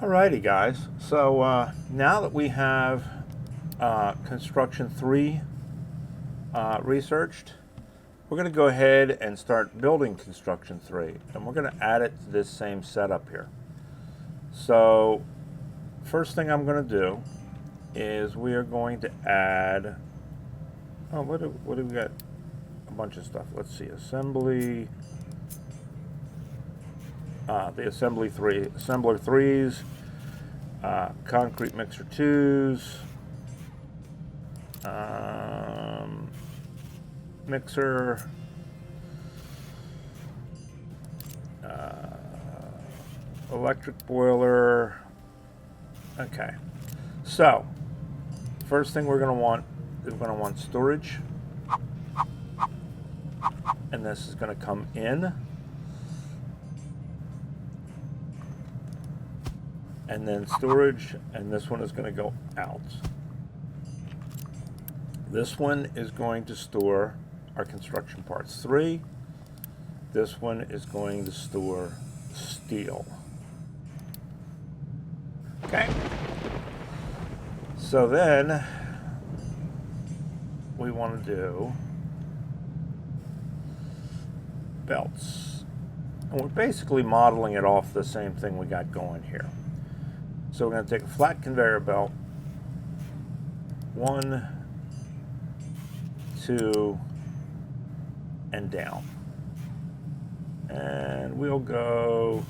Alrighty guys, so now that we have construction 3 researched, we're going to go ahead and start building construction 3, and we're going to add it to this same setup here. So first thing I'm going to do is we are going to add, what do we got? A bunch of stuff. Let's see, assembly, the assembler 3s, concrete mixer 2s, mixer, electric boiler. Okay, so first thing we're going to want storage, and this is going to come in, and then storage, and this one is going to go out. This one is going to store our construction parts 3. This one is going to store steel. Okay. So then we want to do belts. And we're basically modeling it off the same thing we got going here. So we're going to take a flat conveyor belt, 1, 2, and down. And we'll go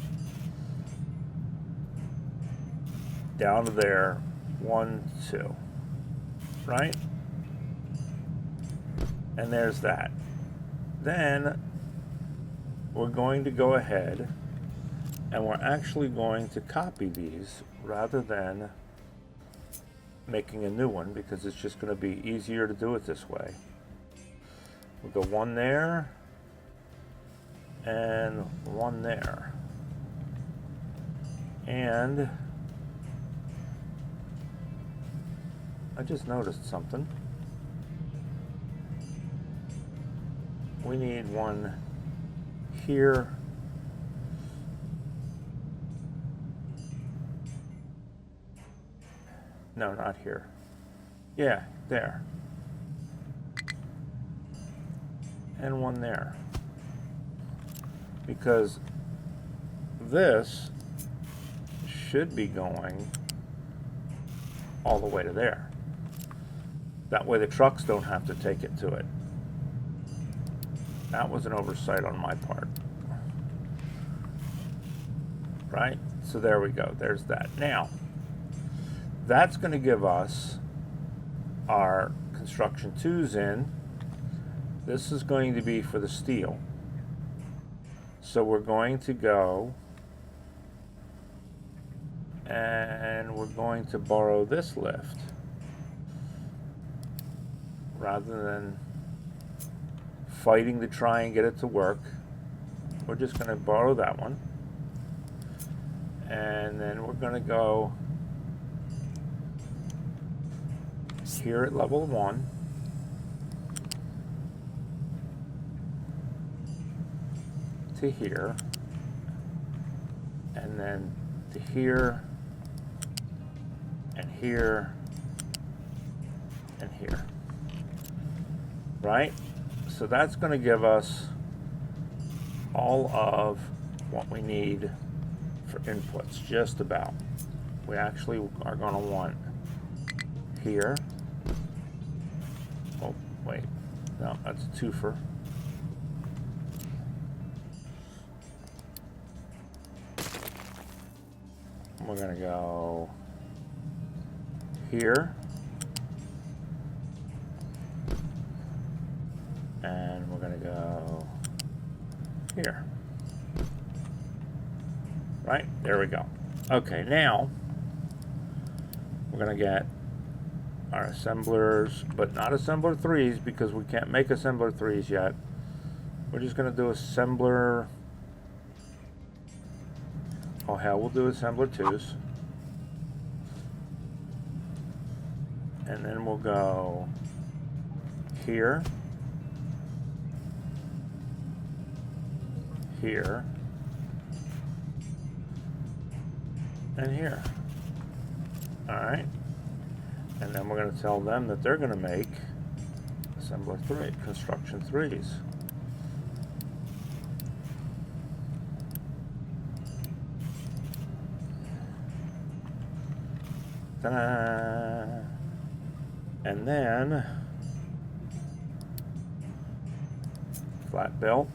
down to there, 1, 2, right? And there's that. Then we're going to go ahead and we're actually going to copy these rather than making a new one, because it's just going to be easier to do it this way. We'll go 1 there and 1 there. And I just noticed something. We need 1 here. No, not here. Yeah, there. And 1 there. Because this should be going all the way to there. That way the trucks don't have to take it to it. That was an oversight on my part. Right? So there we go. There's that. Now, that's going to give us our construction 2s in. This is going to be for the steel. So we're going to go and we're going to borrow this lift rather than fighting to try and get it to work. We're just going to borrow that one, and then we're going to go here at level 1, to here, and then to here, and here, and here. Right? So that's going to give us all of what we need for inputs, just about. We actually are going to want here. Oh, wait. No, that's a twofer. We're going to go here. And we're going to go here. Right? There we go. Okay, now we're going to get our assemblers, but not assembler 3s because we can't make assembler 3s yet. We're just going to do assembler. Oh hell, we'll do assembler 2s. And then we'll go here, here, and here. All right. And then we're going to tell them that they're going to make assembler 3, construction 3s. Ta-da! And then flat belt.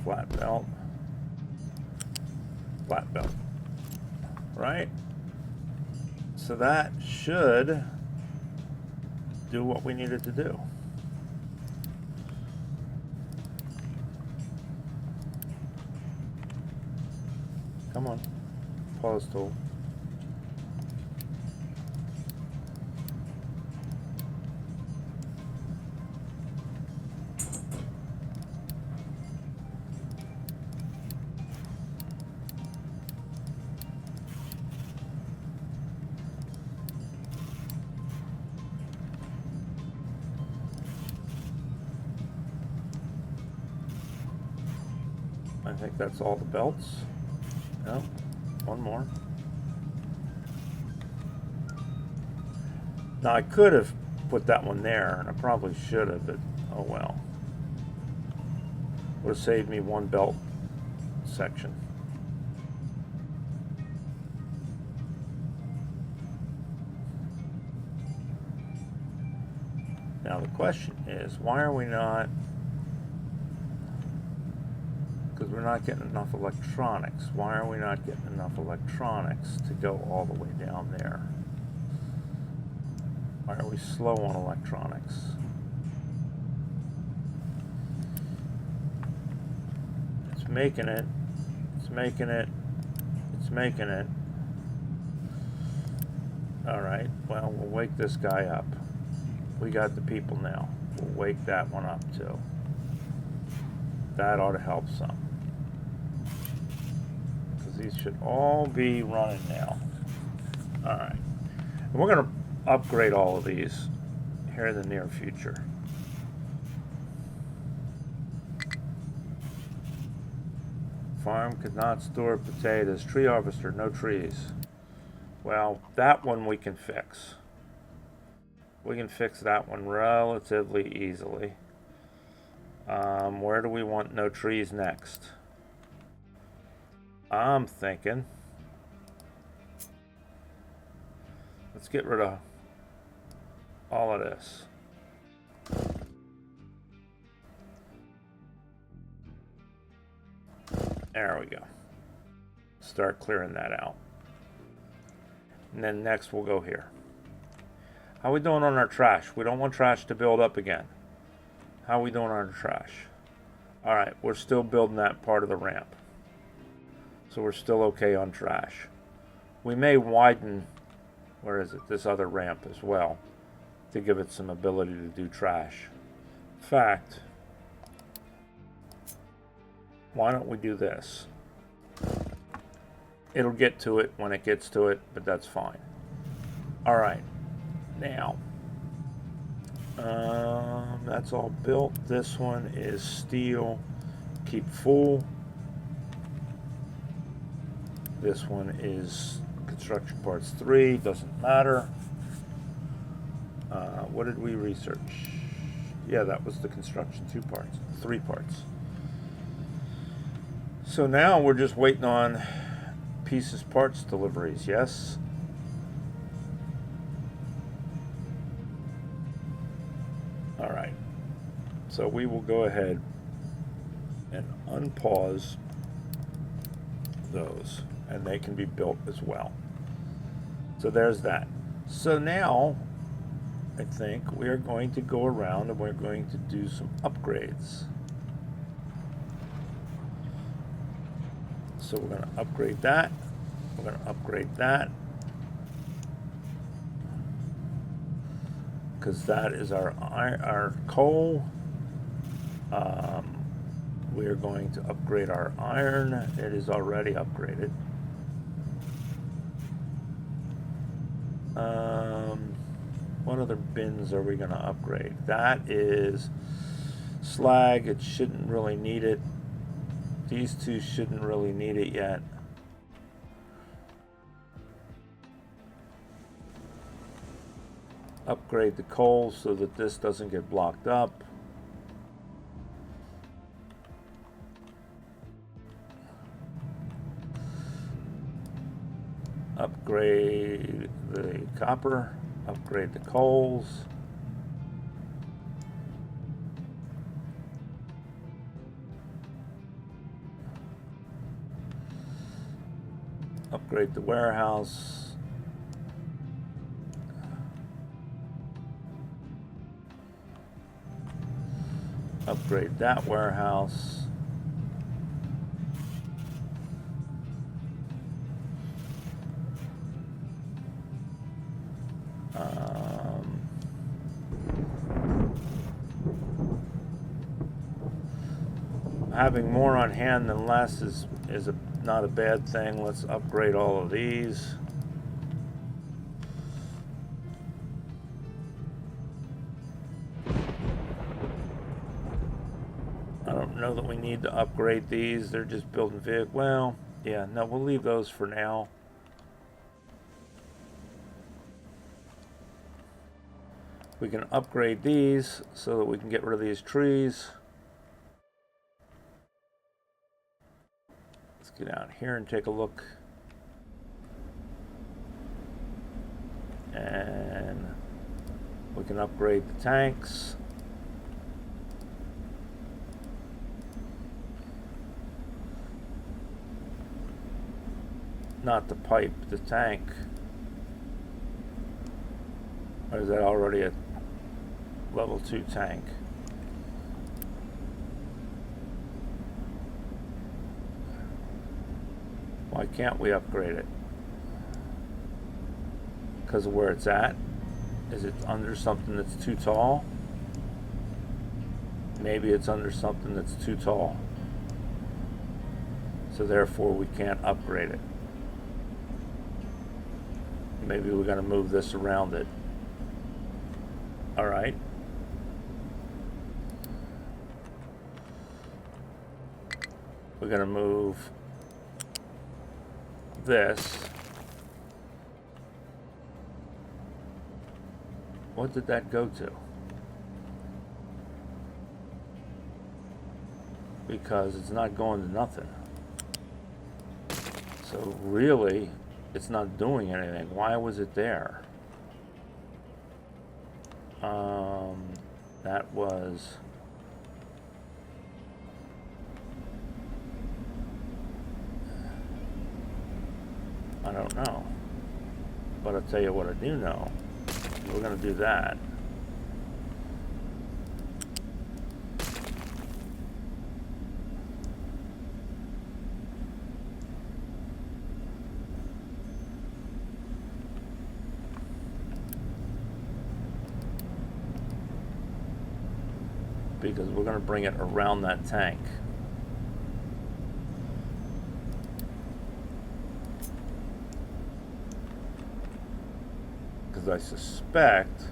Flat belt. Flat belt. Right? So that should do what we needed to do. Come on. Pause tool. I think that's all the belts. No, one more. Now I could have put that one there, and I probably should have, but oh well. Would have saved me one belt section. Now the question is, why are we not? Because we're not getting enough electronics. Why are we not getting enough electronics to go all the way down there? Why are we slow on electronics? It's making it. It's making it. It's making it. All right, well, we'll wake this guy up. We got the people now. We'll wake that one up too. That ought to help some. These should all be running now. All right. And we're going to upgrade all of these here in the near future. Farm could not store potatoes. Tree harvester, no trees. Well, that one we can fix. We can fix that one relatively easily. Where do we want no trees next? I'm thinking, let's get rid of all of this. There we go. Start clearing that out. And then next we'll go here. How are we doing on our trash? We don't want trash to build up again. How are we doing on our trash? All right, we're still building that part of the ramp. So we're still okay on trash. We may widen, where is it, this other ramp as well, to give it some ability to do trash. In fact, why don't we do this? It'll get to it when it gets to it, but that's fine. All right, now, that's all built. This one is steel, keep full. This one is construction parts 3, doesn't matter. What did we research? Yeah, that was the construction 2 parts, 3 parts. So now we're just waiting on pieces, parts deliveries, yes? All right, so we will go ahead and unpause those, and they can be built as well. So there's that. So now I think we are going to go around and we're going to do some upgrades. So we're going to upgrade that. We're going to upgrade that. Because that is our coal. We are going to upgrade our iron. It is already upgraded. What other bins are we going to upgrade? That is slag. It shouldn't really need it. These two shouldn't really need it yet. Upgrade the coal so that this doesn't get blocked up. Upgrade the copper. Upgrade the coals. Upgrade the warehouse. Upgrade that warehouse. Having more on hand than less is not a bad thing. Let's upgrade all of these. I don't know that we need to upgrade these. They're just building vehicles. Well, yeah, no, we'll leave those for now. We can upgrade these so that we can get rid of these trees. Let's get out here and take a look. And we can upgrade the tanks. Not the pipe, the tank. Or is that already a level 2 tank? Why can't we upgrade it? Because of where it's at? Is it under something that's too tall? Maybe it's under something that's too tall. So therefore we can't upgrade it. Maybe we're going to move this around it. All right. We're going to move this. What did that go to? Because it's not going to nothing. So really, it's not doing anything. Why was it there? That was... I don't know. But I'll tell you what I do know. We're going to do that. Because we're going to bring it around that tank. Because I suspect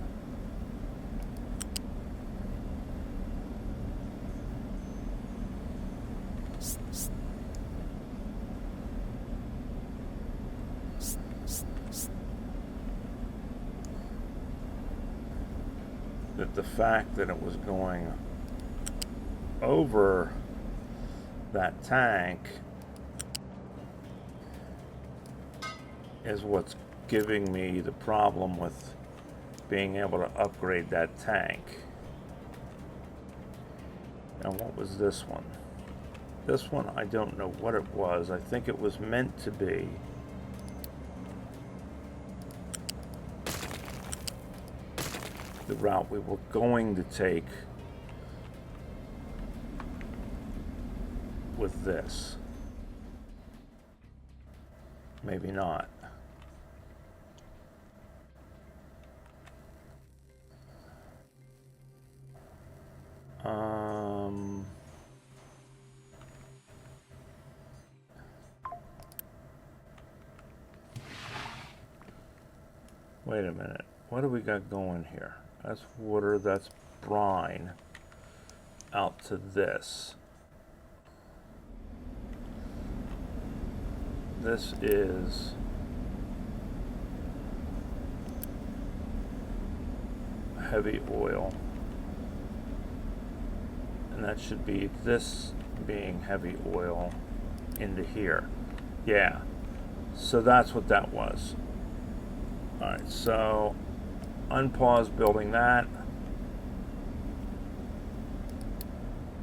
that the fact that it was going over that tank is what's giving me the problem with being able to upgrade that tank. Now what was this one? This one, I don't know what it was. I think it was meant to be the route we were going to take with this. Maybe not. Wait a minute. What do we got going here? That's water, that's brine out to this. This is heavy oil. And that should be this being heavy oil into here. Yeah. So that's what that was. Alright, so unpause building that.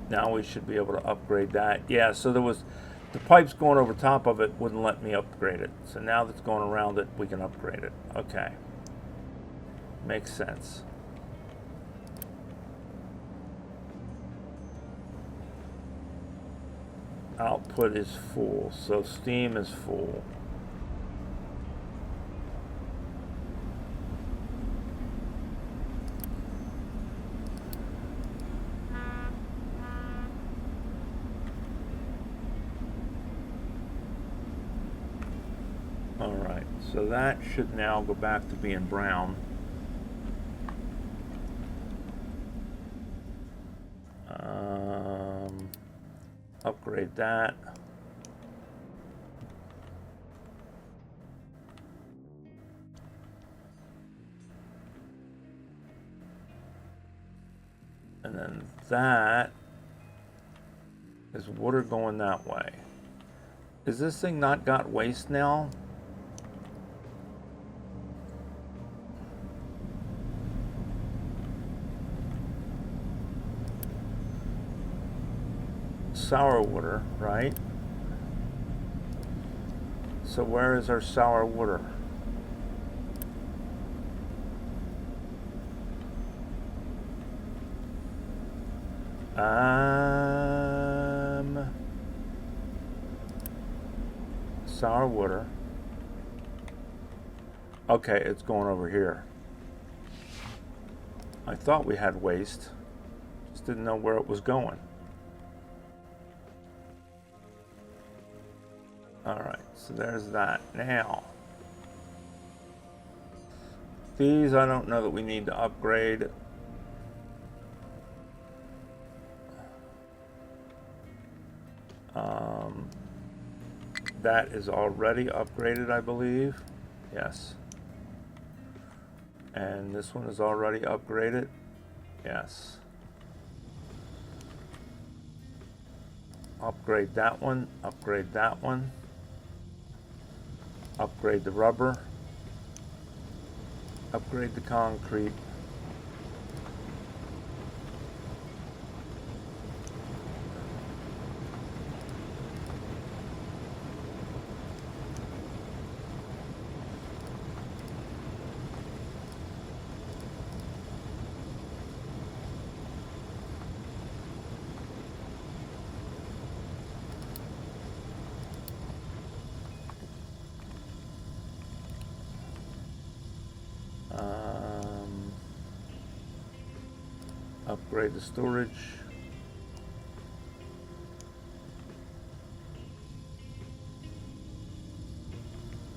Now we should be able to upgrade that. Yeah, so there was the pipes going over top of it wouldn't let me upgrade it. So now that's going around it, we can upgrade it. Okay. Makes sense. Output is full, so steam is full. Alright, so that should now go back to being brown. Upgrade that. And then that is water going that way. Is this thing not got waste now? Sour water, right? So where is our sour water? Sour water. Okay, it's going over here. I thought we had waste. Just didn't know where it was going. Alright, so there's that. Now, these I don't know that we need to upgrade. That is already upgraded, I believe. Yes. And this one is already upgraded. Yes. Upgrade that one. Upgrade that one. Upgrade the rubber. Upgrade the concrete. Upgrade the storage.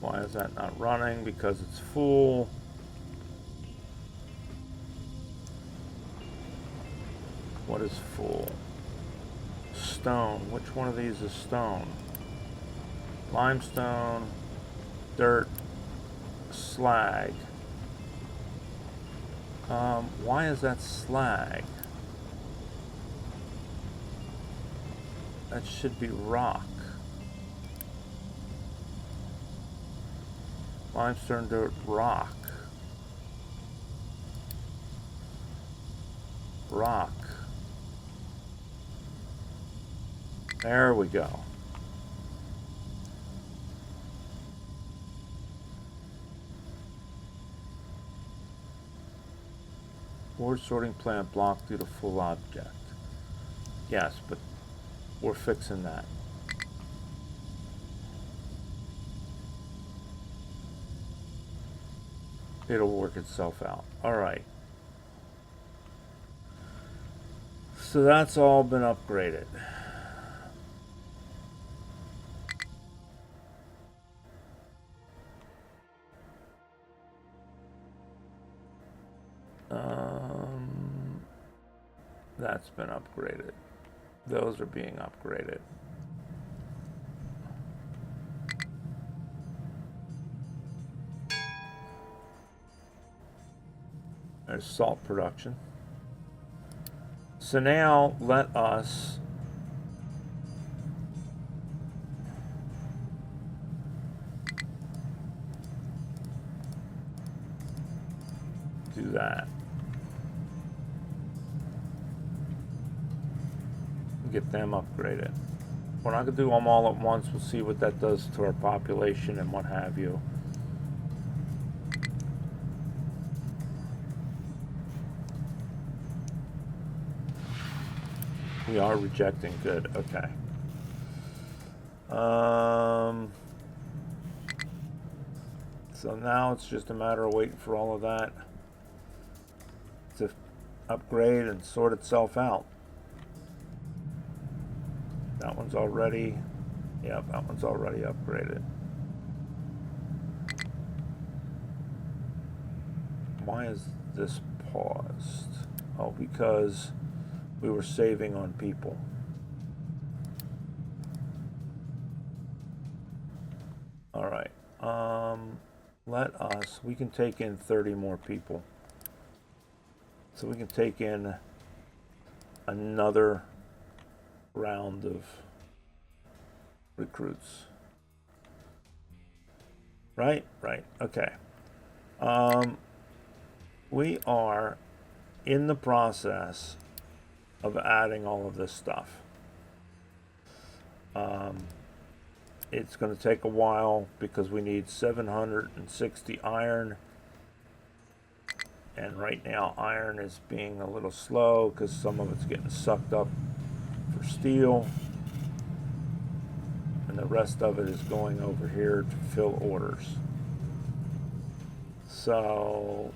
Why is that not running? Because it's full. What is full? Stone. Which one of these is stone? Limestone, dirt, slag. Why is that slag? That should be rock. Limestone, dirt, rock. Rock. There we go. Board sorting plant blocked due to full object. Yes, but we're fixing that. It'll work itself out. All right. So that's all been upgraded. That's been upgraded. Those are being upgraded. There's salt production. So now let us do that. Get them upgraded. We're not going to do them all at once. We'll see what that does to our population and what have you. We are rejecting. Good. Okay. So now it's just a matter of waiting for all of that to upgrade and sort itself out. That one's already, yeah, that one's already upgraded. Why is this paused? Oh, because we were saving on people. All right. Let us, we can take in 30 more people. So we can take in another round of recruits. Right? Right. Okay. We are in the process of adding all of this stuff. It's going to take a while because we need 760 iron. And right now iron is being a little slow because some of it's getting sucked up for steel. And the rest of it is going over here to fill orders. So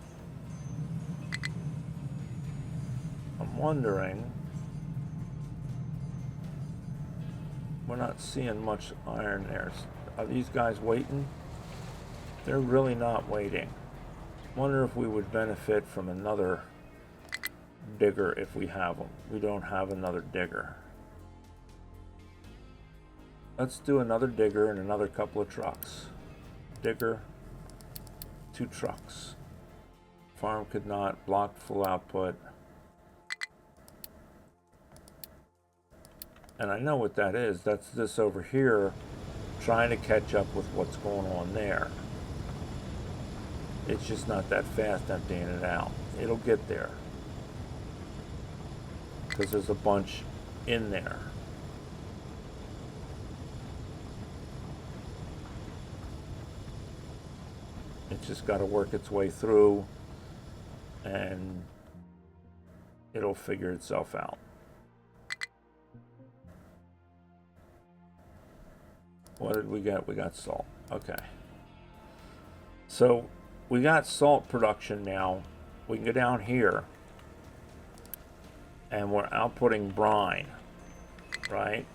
I'm wondering, we're not seeing much iron there. Are these guys waiting? They're really not waiting. Wonder if we would benefit from another digger if we have them. We don't have another digger. Let's do another digger and another couple of trucks. Digger, 2 trucks. Farm could not, block full output. And I know what that is. That's this over here trying to catch up with what's going on there. It's just not that fast emptying it out. It'll get there. Because there's a bunch in there. It's just got to work its way through and it'll figure itself out. What did we get? We got salt. Okay. So we got salt production now. We can go down here and we're outputting brine, right?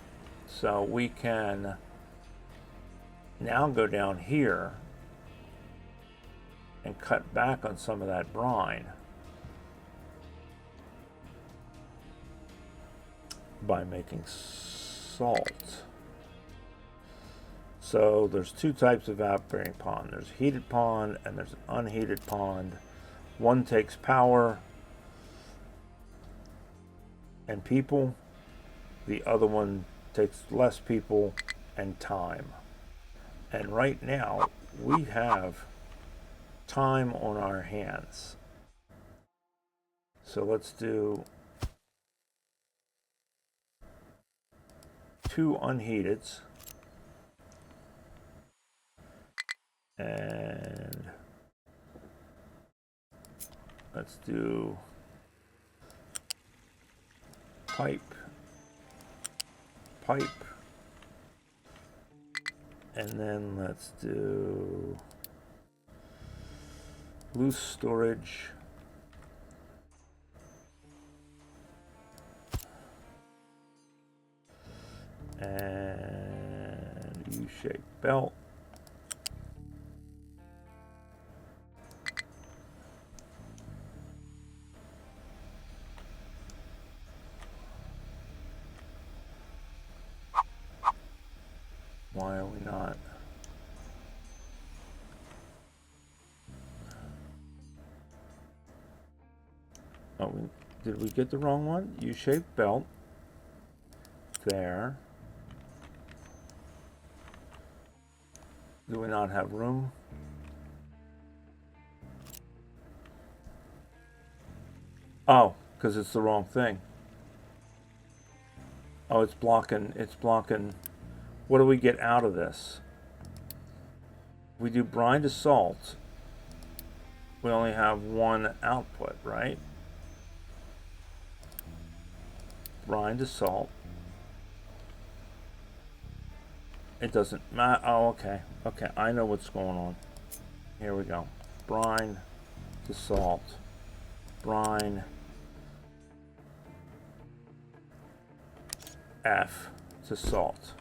So we can now go down here and cut back on some of that brine by making salt. So there's 2 types of evaporating pond. There's a heated pond and there's an unheated pond. One takes power and people. The other one takes less people and time. And right now we have time on our hands. So let's do 2 unheateds. And let's do pipe, and then let's do loose storage, and U-shaped belt. Why are we not? Oh, did we get the wrong one? U-shaped belt. There. Do we not have room? Oh, because it's the wrong thing. Oh, it's blocking. What do we get out of this? We do brine to salt. We only have one output, right? Brine to salt. It doesn't matter. Oh, okay. Okay, I know what's going on. Here we go. Brine to salt. Brine F to salt.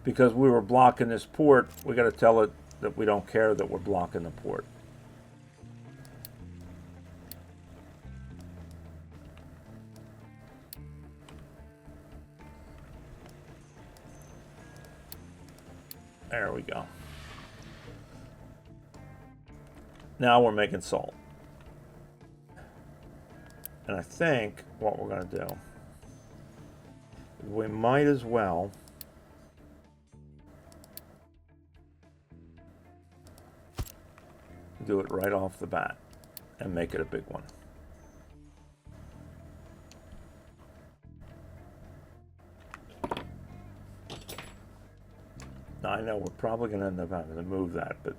Because we were blocking this port, we got to tell it that we don't care that we're blocking the port. There we go. Now we're making salt. And I think what we're going to do, we might as well do it right off the bat and make it a big one. Now, I know we're probably going to end up having to move that, but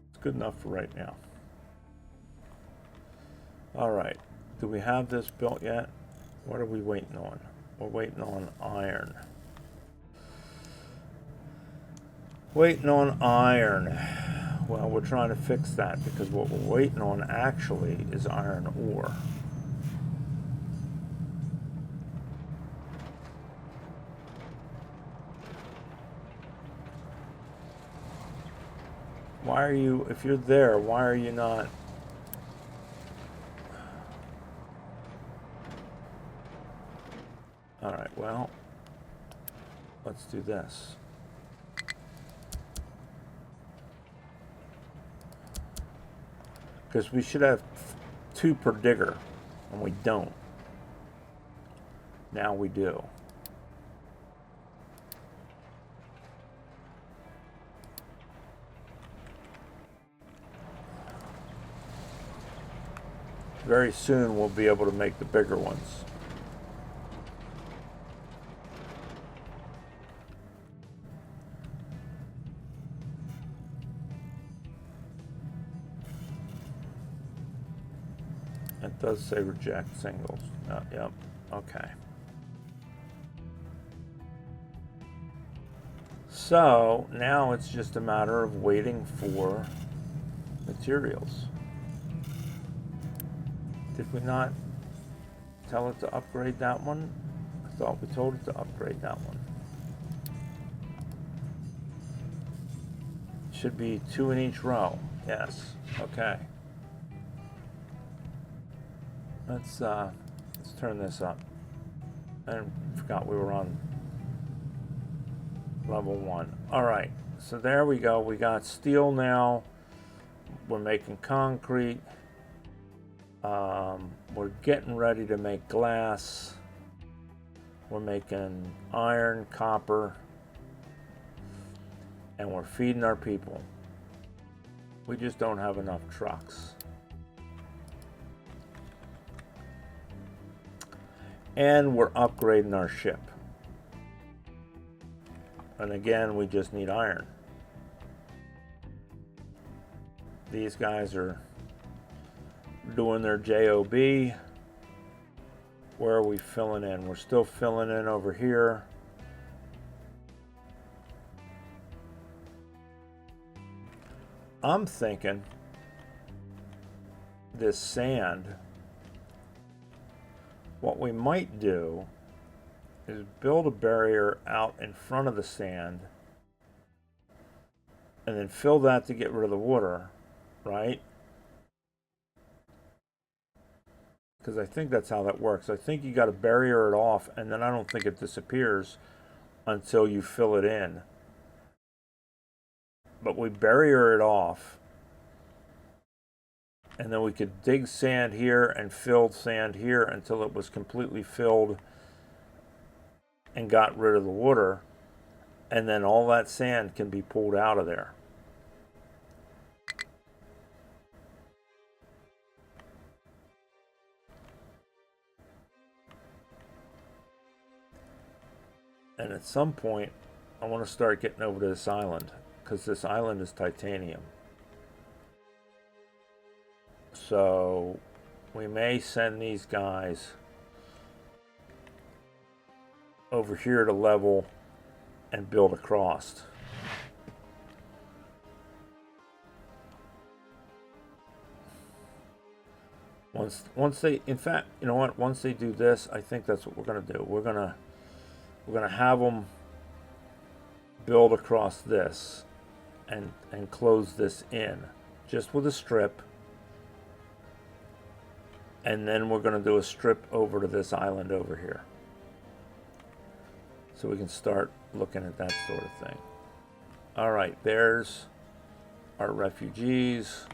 it's good enough for right now. All right, do we have this built yet? What are we waiting on? We're waiting on iron. Waiting on iron. Well, we're trying to fix that because what we're waiting on actually is iron ore. Why are you, if you're there, why are you not? All right, well, let's do this. Because we should have 2 per digger, and we don't. Now we do. Very soon we'll be able to make the bigger ones. It does say reject singles. Yep, okay. So now it's just a matter of waiting for materials. Did we not tell it to upgrade that one? I thought we told it to upgrade that one. Should be 2 in each row. Yes, okay. Let's turn this up. I forgot we were on level 1. All right, so there we go. We got steel now. We're making concrete. We're getting ready to make glass. We're making iron, copper, and we're feeding our people. We just don't have enough trucks. And we're upgrading our ship. And again, we just need iron. These guys are doing their job. Where are we filling in? We're still filling in over here. I'm thinking this sand, what we might do is build a barrier out in front of the sand and then fill that to get rid of the water, right? Because I think that's how that works. I think you got to barrier it off, and then I don't think it disappears until you fill it in. But we barrier it off, and then we could dig sand here and fill sand here until it was completely filled and got rid of the water, and then all that sand can be pulled out of there. And at some point, I want to start getting over to this island, because this island is titanium. So we may send these guys over here to level and build across. Once they, in fact, you know what? Once they do this, I think that's what we're gonna do. We're gonna have them build across this and close this in just with a strip, and then we're gonna do a strip over to this island over here, so we can start looking at that sort of thing. All right, there's our refugees.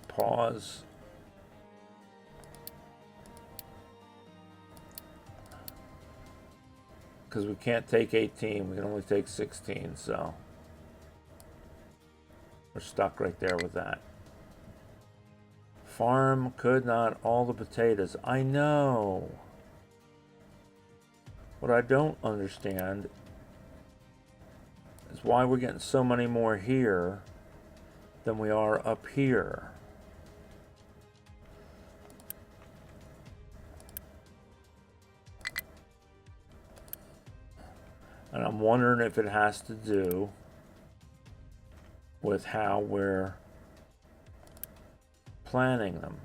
Pause. Because we can't take 18, we can only take 16, so we're stuck right there with that. Farm could not all the potatoes. I know. What I don't understand is why we're getting so many more here than we are up here. And I'm wondering if it has to do with how we're planning them.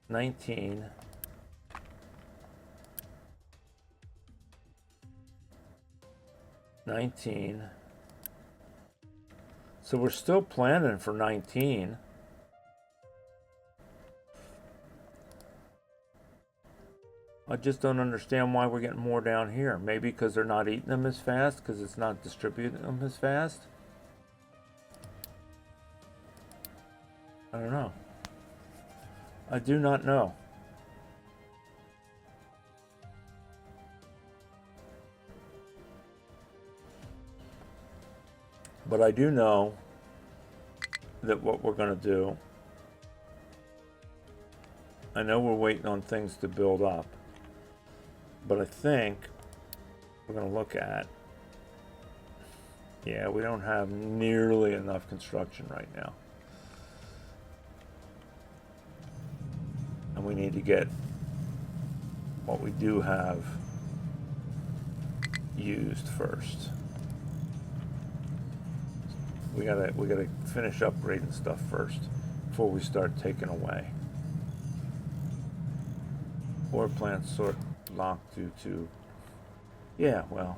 19. 19. So we're still planning for 19. I just don't understand why we're getting more down here. Maybe because they're not eating them as fast, because it's not distributing them as fast. I don't know. I do not know. But I do know that what we're going to do, I know we're waiting on things to build up, but I think we're going to look at, yeah, we don't have nearly enough construction right now. And we need to get what we do have used first. We gotta finish upgrading stuff first before we start taking away. Power plant sort locked due to, yeah, well,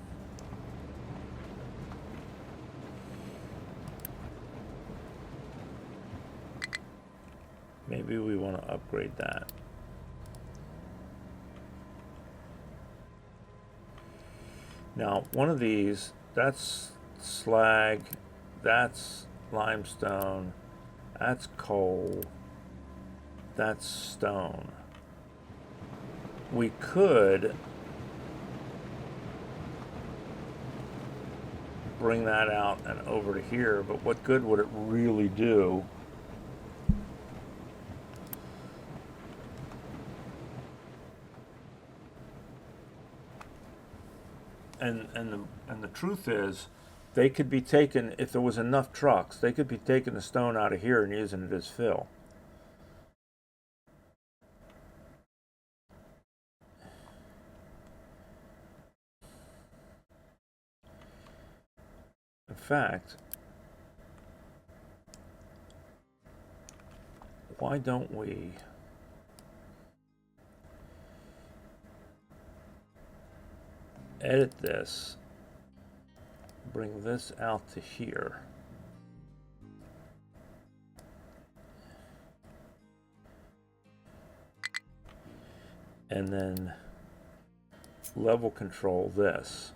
maybe we want to upgrade that. Now, one of these, that's slag, that's limestone, that's coal, that's stone. We could bring that out and over to here, but what good would it really do? And the truth is, they could be taken, if there was enough trucks, they could be taking the stone out of here and using it as fill. In fact, why don't we edit this, bring this out to here, and then level control this.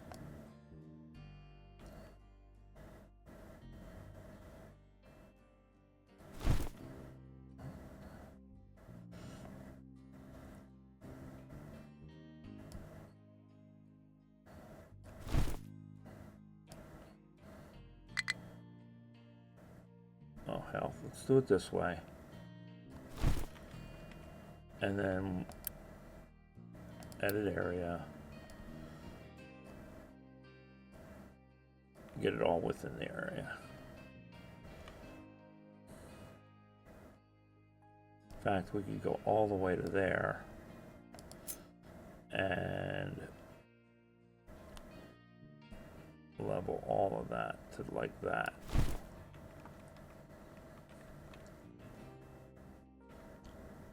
Oh hell, let's do it this way. And then edit area. Get it all within the area. In fact, we could go all the way to there and level all of that to like that.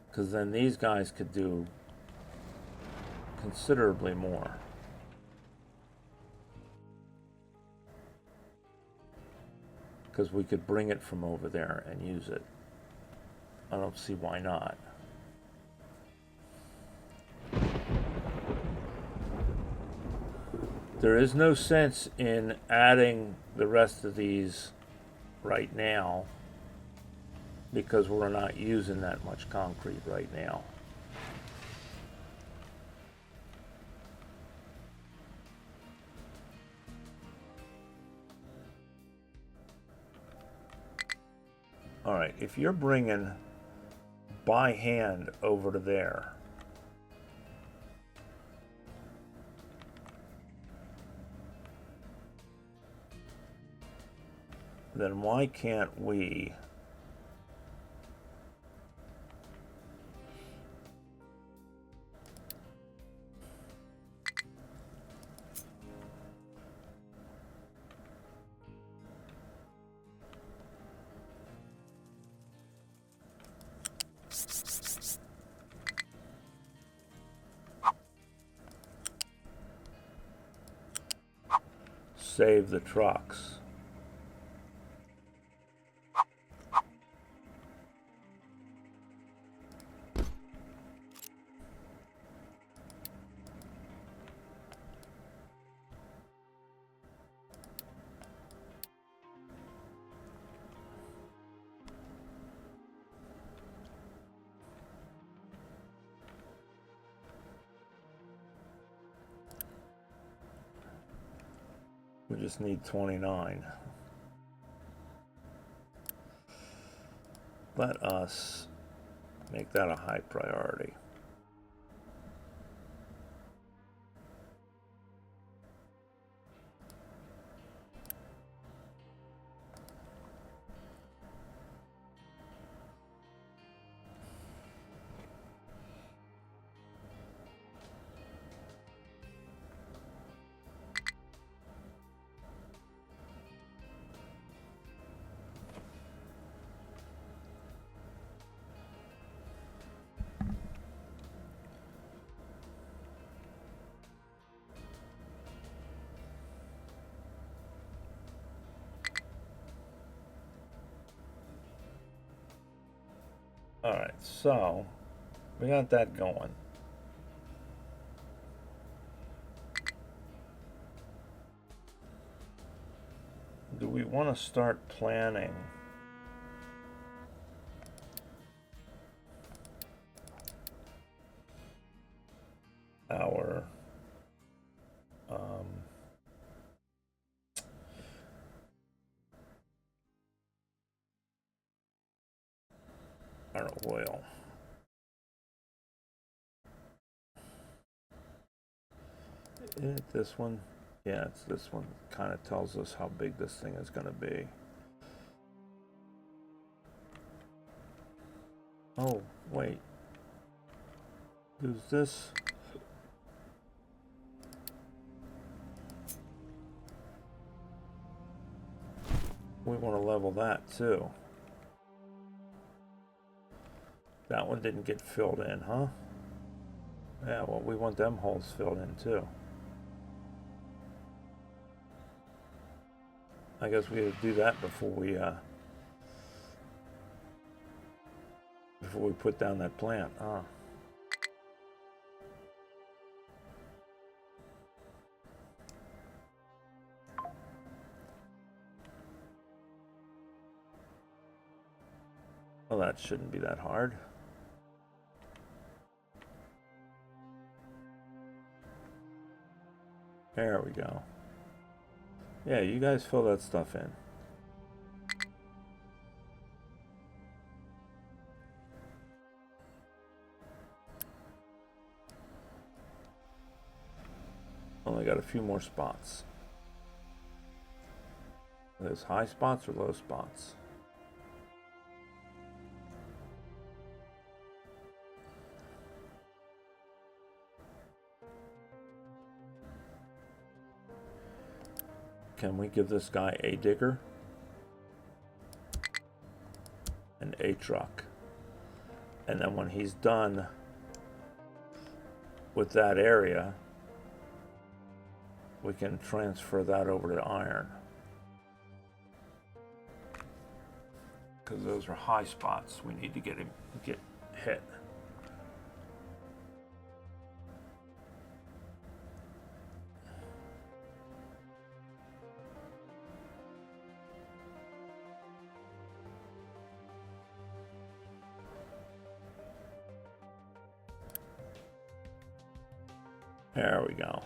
Because then these guys could do considerably more. Because we could bring it from over there and use it. I don't see why not. There is no sense in adding the rest of these right now because we're not using that much concrete right now. All right, if you're bringing by hand over to there, then why can't we save the trucks? We just need 29. Let us make that a high priority. Alright, so we got that going. Do we want to start planning our oil? Isn't it this one? Yeah, it's this one. Kind of tells us how big this thing is going to be. Oh, wait. Use this. We want to level that too. That one didn't get filled in, huh? Yeah, well, we want them holes filled in too. I guess we have to do that before we put down that plant. Ah. Well, that shouldn't be that hard. There we go. Yeah, you guys fill that stuff in. Only got a few more spots. Are those high spots or low spots? Can we give this guy a digger and a truck? And then when he's done with that area, we can transfer that over to iron. Because those are high spots. We need to get hit. There we go.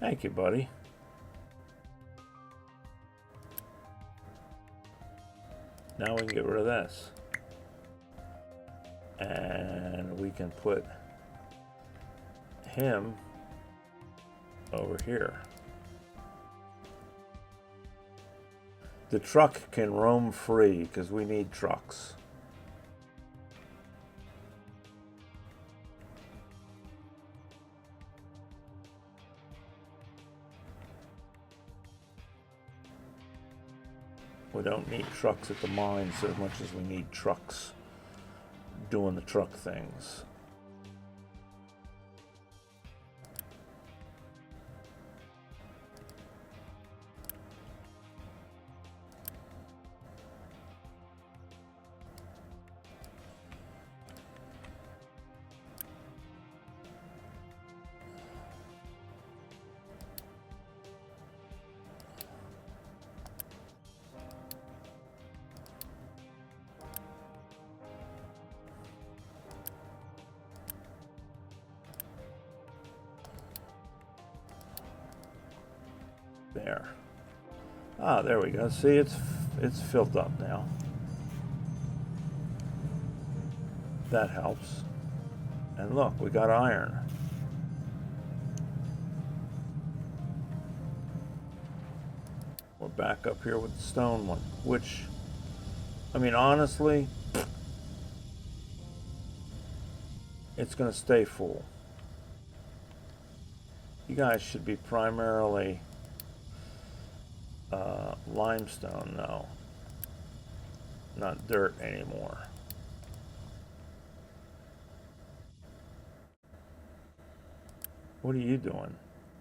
Thank you, buddy. Now we can get rid of this. And we can put him over here. The truck can roam free because we need trucks. We don't need trucks at the mines as much as we need trucks doing the truck things. There. Ah, there we go. See, it's filled up now. That helps. And look, we got iron. We're back up here with the stone one, which, I mean, honestly, it's going to stay full. You guys should be primarily limestone, though. Not dirt anymore. What are you doing?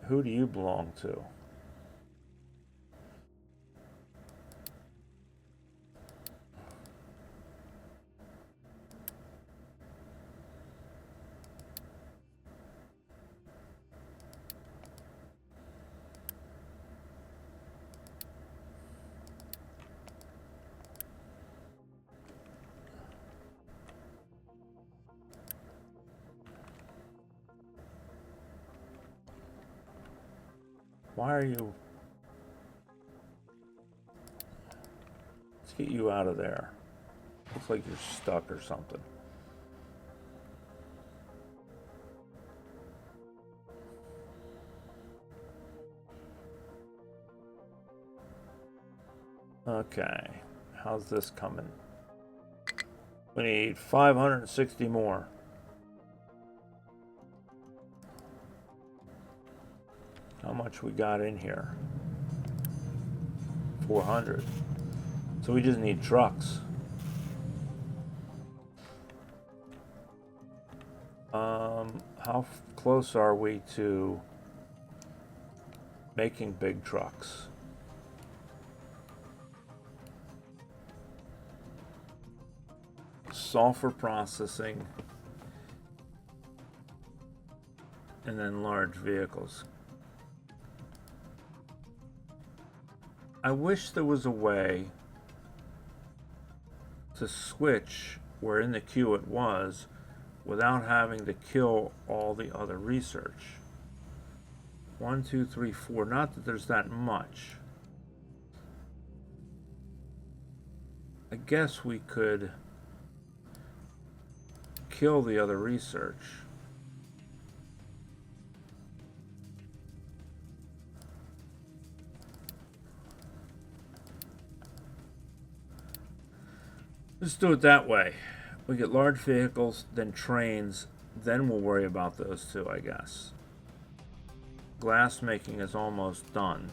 Who do you belong to? Why are you... Let's get you out of there. Looks like you're stuck or something. Okay, how's this coming? We need 560 more. How much we got in here? 400. So we just need trucks. How close are we to making big trucks? sulfur processing, and then large vehicles. I wish there was a way to switch where in the queue it was without having to kill all the other research. 1, 2, 3, 4. Not that there's that much. I guess we could kill the other research. Let's do it that way. We get large vehicles, then trains, then we'll worry about those two, I guess. Glass making is almost done.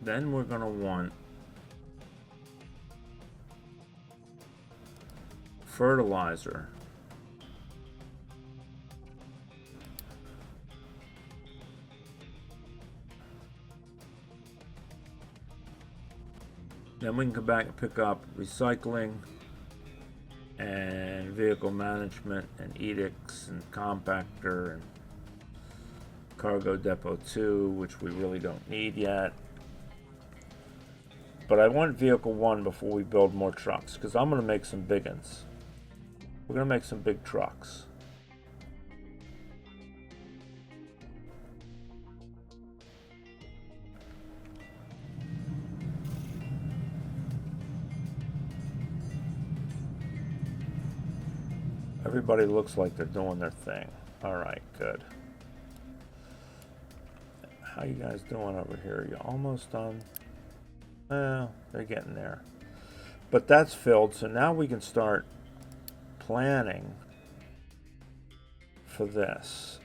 Then we're going to want fertilizer. Then we can come back and pick up recycling and vehicle management and edicts and compactor and cargo depot 2, which we really don't need yet. But I want vehicle 1 before we build more trucks, because I'm going to make some big ones. We're going to make some big trucks. Everybody looks like they're doing their thing. All right, good. How you guys doing over here? You almost done? Well, they're getting there. But that's filled, so now we can start planning for this.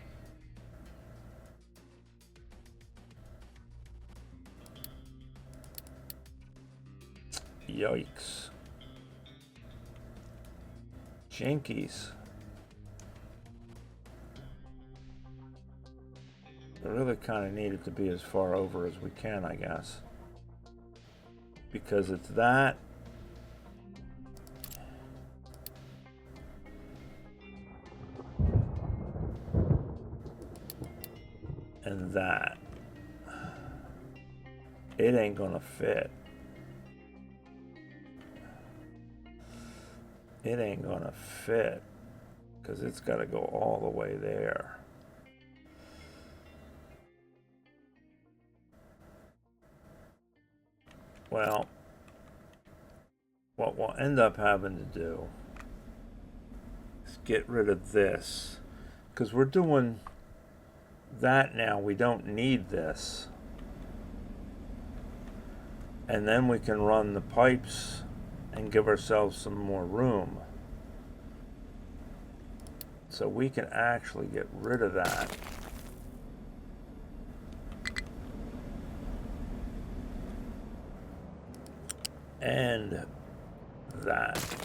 Yikes. Jinkies. We really kind of need it to be as far over as we can, I guess. Because it's that. And that. It ain't gonna fit. It ain't gonna fit. Because it's gotta go all the way there. Well, what we'll end up having to do is get rid of this, because we're doing that now. We don't need this. And then we can run the pipes and give ourselves some more room. So we can actually get rid of that. And that.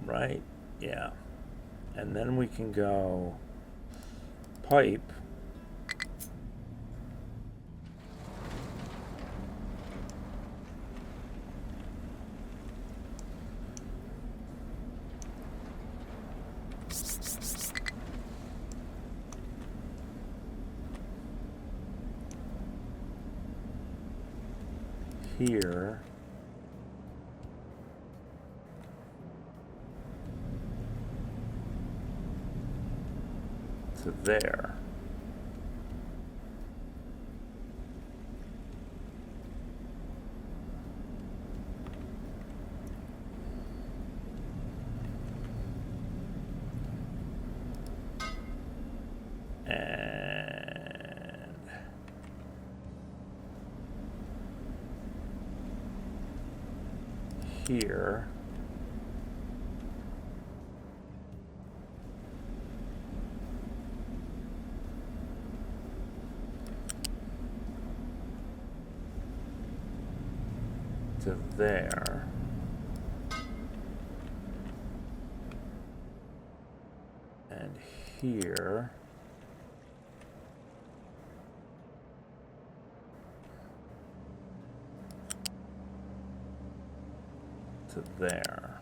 Right? Yeah. And then we can go pipe. Here to there. And here. to there. And here. To there.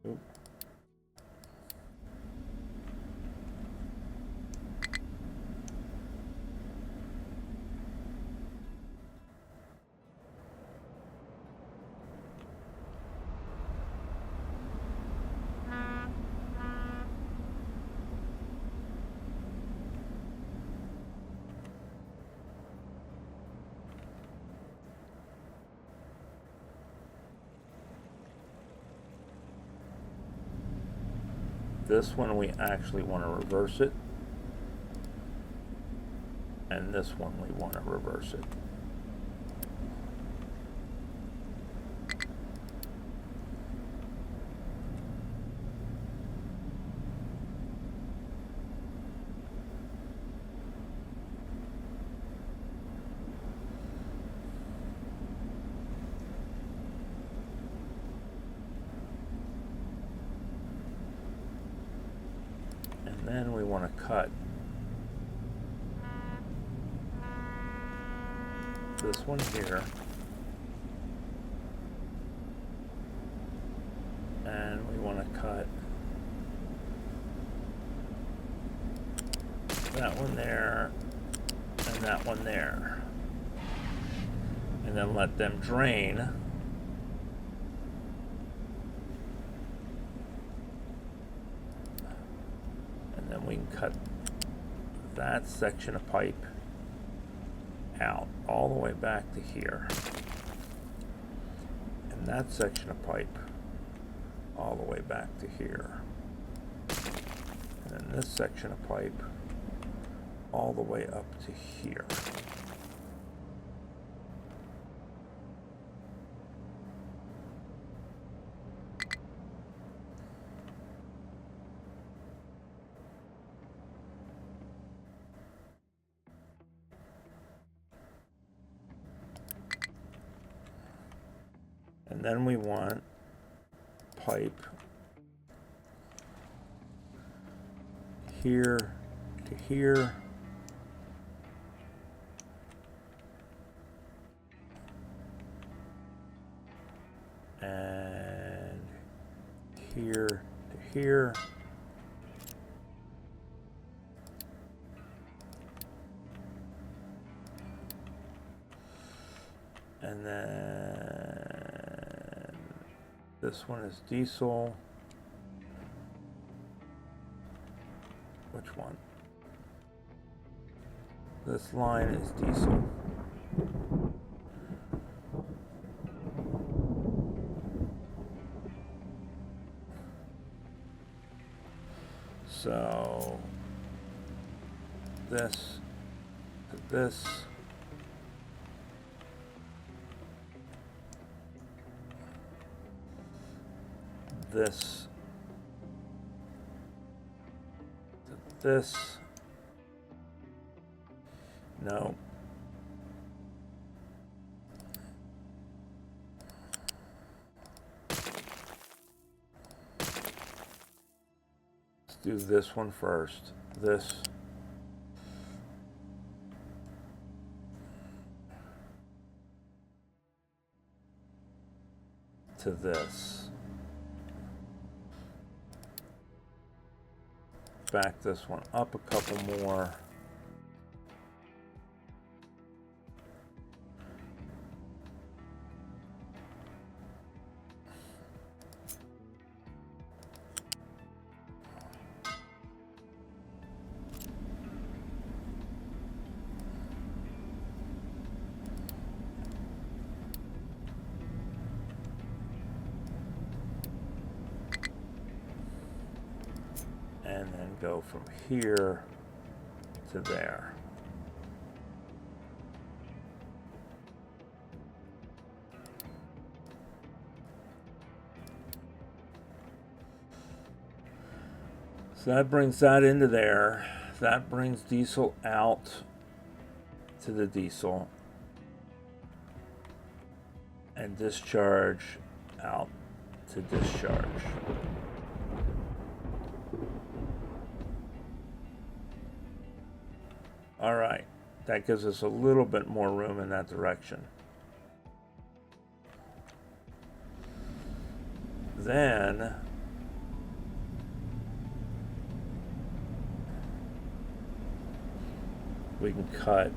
Oop. This one we actually want to reverse it, and this one we want to reverse it. Then we want to cut this one here, and we want to cut that one there and that one there, and then let them drain. We can cut that section of pipe out all the way back to here, and that section of pipe all the way back to here, and then this section of pipe all the way up to here. And then we want pipe here to here, and here to here, and then this one is diesel. Which one? This line is diesel. So this to this. This to this. No. Let's do this one first. This. To this. Back this one up a couple more. And then go from here to there. So that brings that into there. That brings diesel out to the diesel. And discharge out to discharge. All right, that gives us a little bit more room in that direction. Then we can cut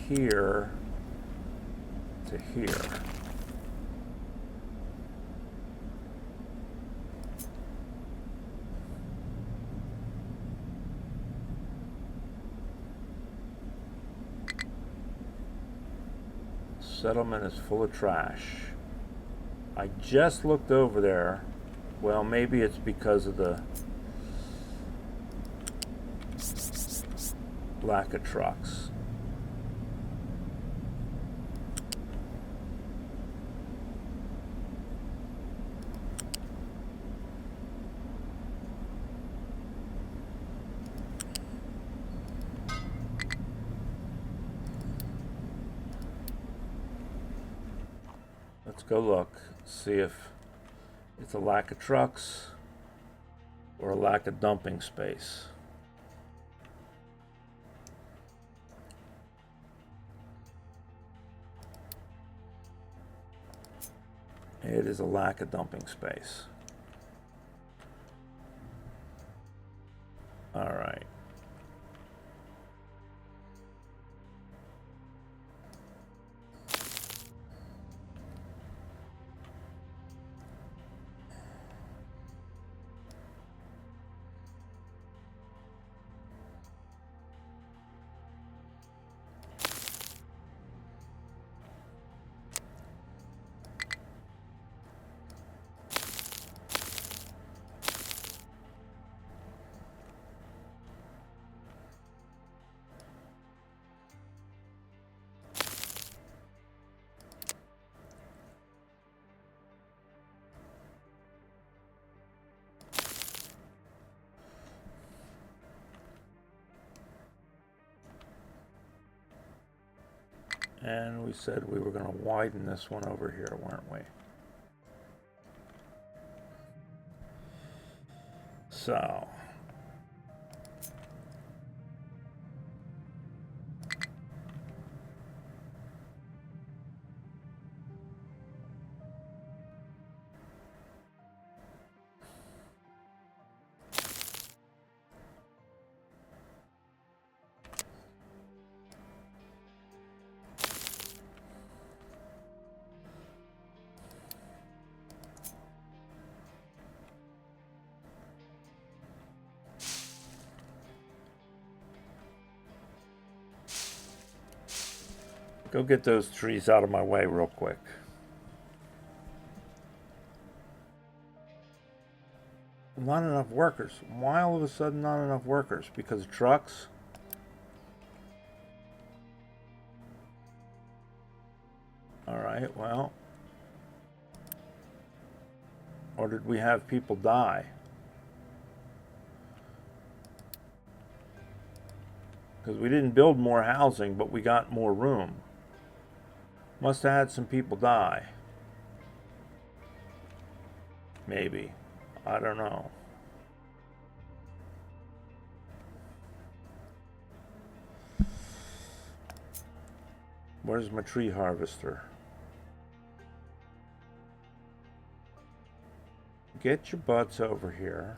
here to here. Settlement is full of trash. I just looked over there. Well, maybe it's because of the lack of trucks. Let's go look, see if it's a lack of trucks or a lack of dumping space. It is a lack of dumping space. All right. And we said we were going to widen this one over here, weren't we? So go get those trees out of my way real quick. Not enough workers. Why all of a sudden not enough workers? Because of trucks? Alright, well. Or did we have people die? Because we didn't build more housing, but we got more room. Must have had some people die. Maybe. I don't know. Where's my tree harvester? Get your butts over here.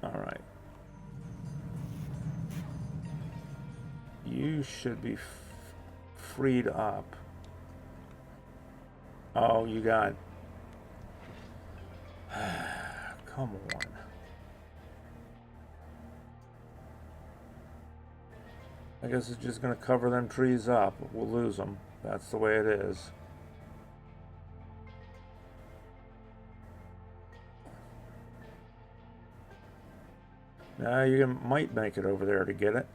All right. You should be freed up. Oh, you got... Come on. I guess it's just going to cover them trees up. We'll lose them. That's the way it is. You might make it over there to get it.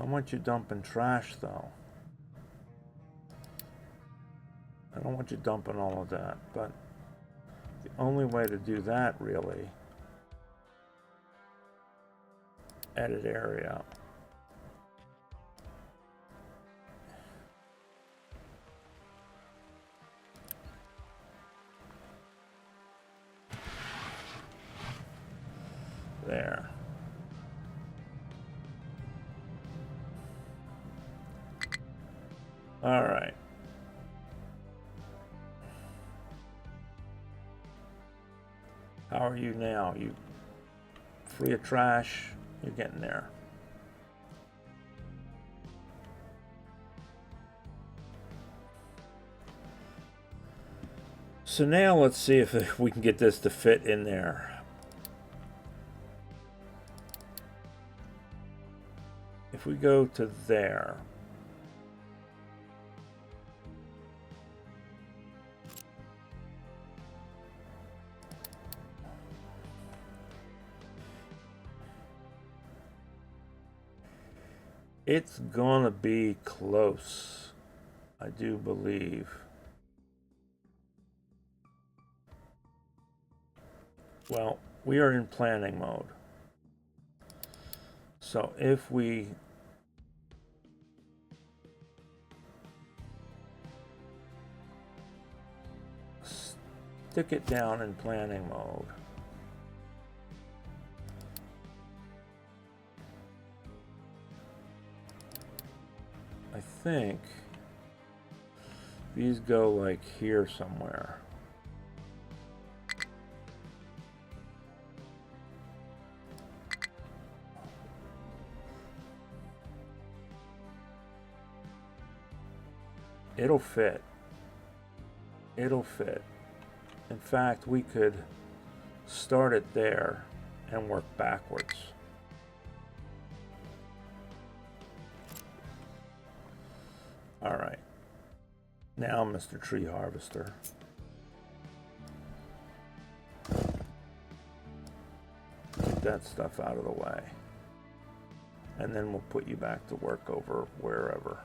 I want you dumping trash, though. I don't want you dumping all of that, but the only way to do that, really, edit area. There. All right. How are you now? You free of trash? You're getting there. So now let's see if we can get this to fit in there. If we go to there, it's gonna be close, I do believe. Well, we are in planning mode. So if we stick it down in planning mode, I think these go like here somewhere. It'll fit. It'll fit. In fact, we could start it there and work backwards. All right. Now, Mr. Tree Harvester. Get that stuff out of the way. And then we'll put you back to work over wherever.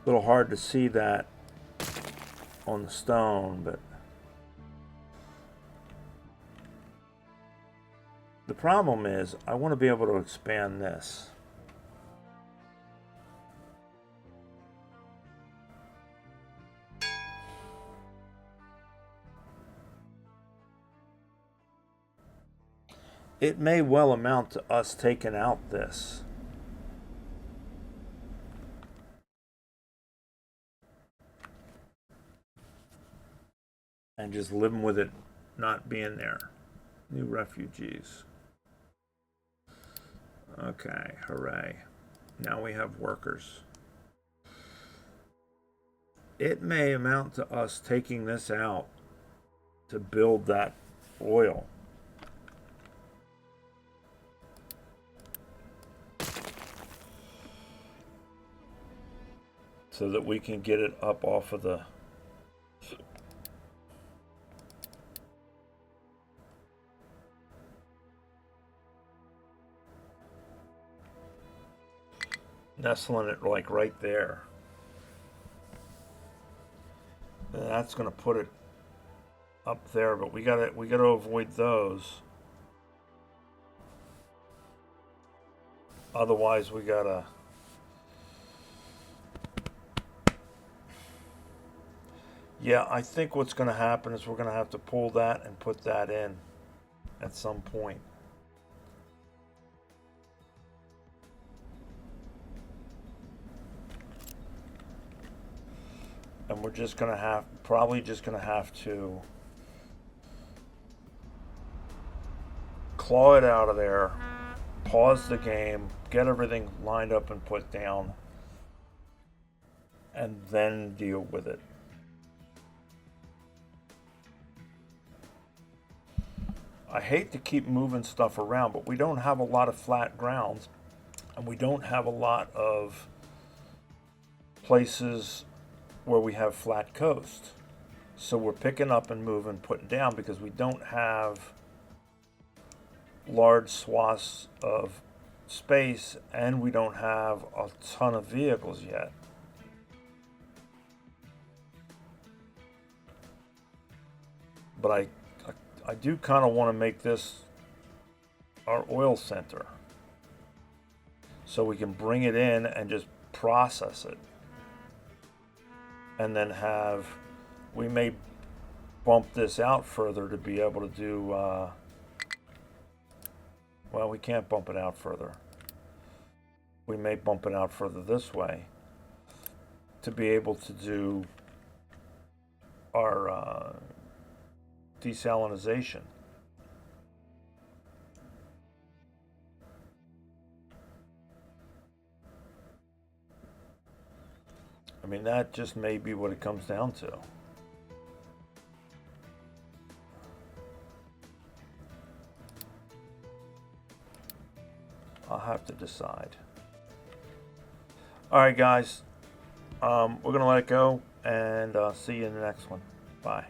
A little hard to see that on the stone, but the problem is I want to be able to expand this. It may well amount to us taking out this. And just living with it not being there. New refugees. Okay, hooray. Now we have workers. It may amount to us taking this out to build that oil. So that we can get it up off of the nestling it like right there. And that's going to put it up there, but we got to avoid those. Otherwise, we gotta... Yeah, I think what's gonna happen is we're gonna have to pull that and put that in at some point. And we're just gonna have, probably just gonna have to claw it out of there, pause the game, get everything lined up and put down, and then deal with it. I hate to keep moving stuff around, but we don't have a lot of flat grounds, and we don't have a lot of places where we have flat coast. So we're picking up and moving, putting down, because we don't have large swaths of space, and we don't have a ton of vehicles yet. But I do kind of want to make this our oil center, so we can bring it in and just process it, and then have, we may bump this out further to be able to do, well, we can't bump it out further. We may bump it out further this way to be able to do our desalinization. I mean, that just may be what it comes down to. I'll have to decide. All right, guys. We're going to let it go, and see you in the next one. Bye.